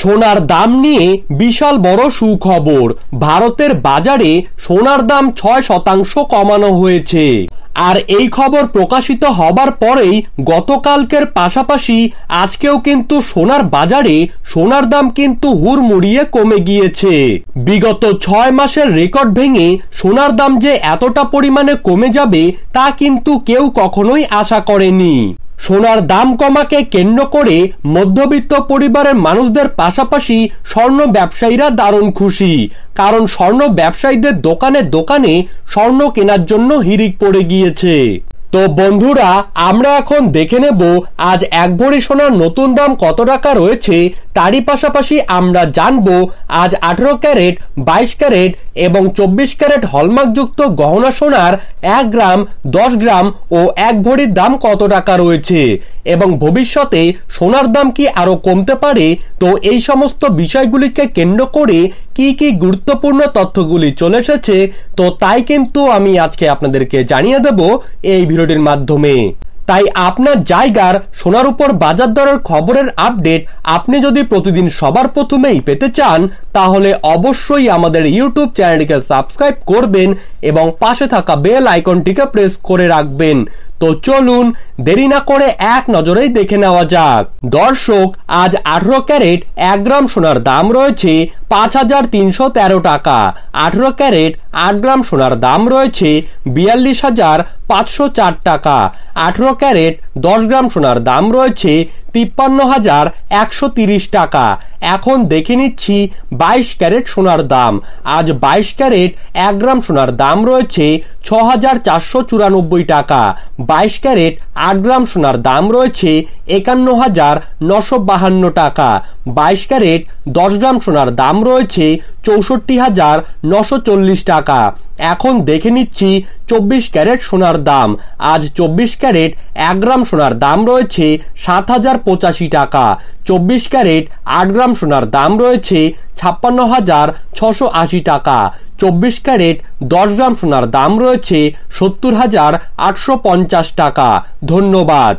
সোনার দাম নিয়ে বিশাল বড় সুখবর। ভারতের বাজারে সোনার দাম 6% কমানো হয়েছে। আর এই খবর প্রকাশিত হবার পরেই গতকালকের পাশাপাশি আজকেও কিন্তু সোনার বাজারে সোনার দাম কিন্তু হুড়মুড়িয়ে কমে গিয়েছে। বিগত 6 মাসের রেকর্ড ভেঙে সোনার দাম যে এতটা পরিমাণে কমে যাবে তা কিন্তু কেউ কখনোই আশা করেনি। সোনার দাম কমাকে কেন্দ্র করে মধ্যবিত্ত পরিবারের মানুষদের পাশাপাশি স্বর্ণ ব্যবসায়ীরা দারুণ খুশি, কারণ স্বর্ণ ব্যবসায়ীদের দোকানে দোকানে স্বর্ণ কেনার জন্য হিড়িক পড়ে গিয়েছে। তো বন্ধুরা, আমরা এখন দেখে নেব আজ এক ভরি সোনার নতুন দাম কত টাকা রয়েছে। তারই পাশাপাশি আমরা জানবো আজ 18 ক্যারেট, 22 ক্যারেট এবং 24 ক্যারেট হলমার্কযুক্ত গহনা সোনার 1 গ্রাম, 10 গ্রাম ও 1 ভরির দাম কত টাকা রয়েছে এবং ভবিষ্যতে সোনার দাম কি আরো কমতে পারে। তো এই সমস্ত বিষয়গুলিকে কেন্দ্র করে কি কি গুরুত্বপূর্ণ তথ্যগুলি চলে এসেছে, তো তাই কিন্তু আমি আজকে আপনাদেরকে জানিয়ে দেব এই ভিডিওটির মাধ্যমে। তাই আপনার জায়গার সোনার উপর বাজার দরের খবরের আপডেট আপনি যদি প্রতিদিন সবার প্রথমেই পেতে চান, তাহলে অবশ্যই আমাদের ইউটিউব চ্যানেলটিকে সাবস্ক্রাইব করবেন এবং পাশে থাকা বেল আইকনটিকে প্রেস করে রাখবেন। তো চলুন দেরি না করে এক নজরেই দেখে নেওয়া যাক। দর্শক, আজ 18 ক্যারেট 1 গ্রাম সোনার দাম রয়েছে 5,313 টাকা। 18 ক্যারেট 8 গ্রাম সোনার দাম রয়েছে 42,504 টাকা। 18 ক্যারেট 10 গ্রাম সোনার দাম রয়েছে 53,130 টাকা। এখন দেখে নিচ্ছি 22 ক্যারেট সোনার দাম। আজ 22 ক্যারেট 1 গ্রাম সোনার দাম রয়েছে 6,494 টাকা। 22 ক্যারেট 8 গ্রাম সোনার দাম রয়েছে 51,952 টাকা। 22 ক্যারেট 10 গ্রাম সোনার দাম রয়েছে 64,940 টাকা। এখন দেখে নিচ্ছি 24 ক্যারেট সোনার দাম। আজ 24 ক্যারেট 1 গ্রাম সোনার দাম রয়েছে 7,085 টাকা। 24 ক্যারেট 8 গ্রাম সোনার দাম রয়েছে 56,680 টাকা। 24 ক্যারেট 10 গ্রাম সোনার দাম রয়েছে 70,850 টাকা। ধন্যবাদ।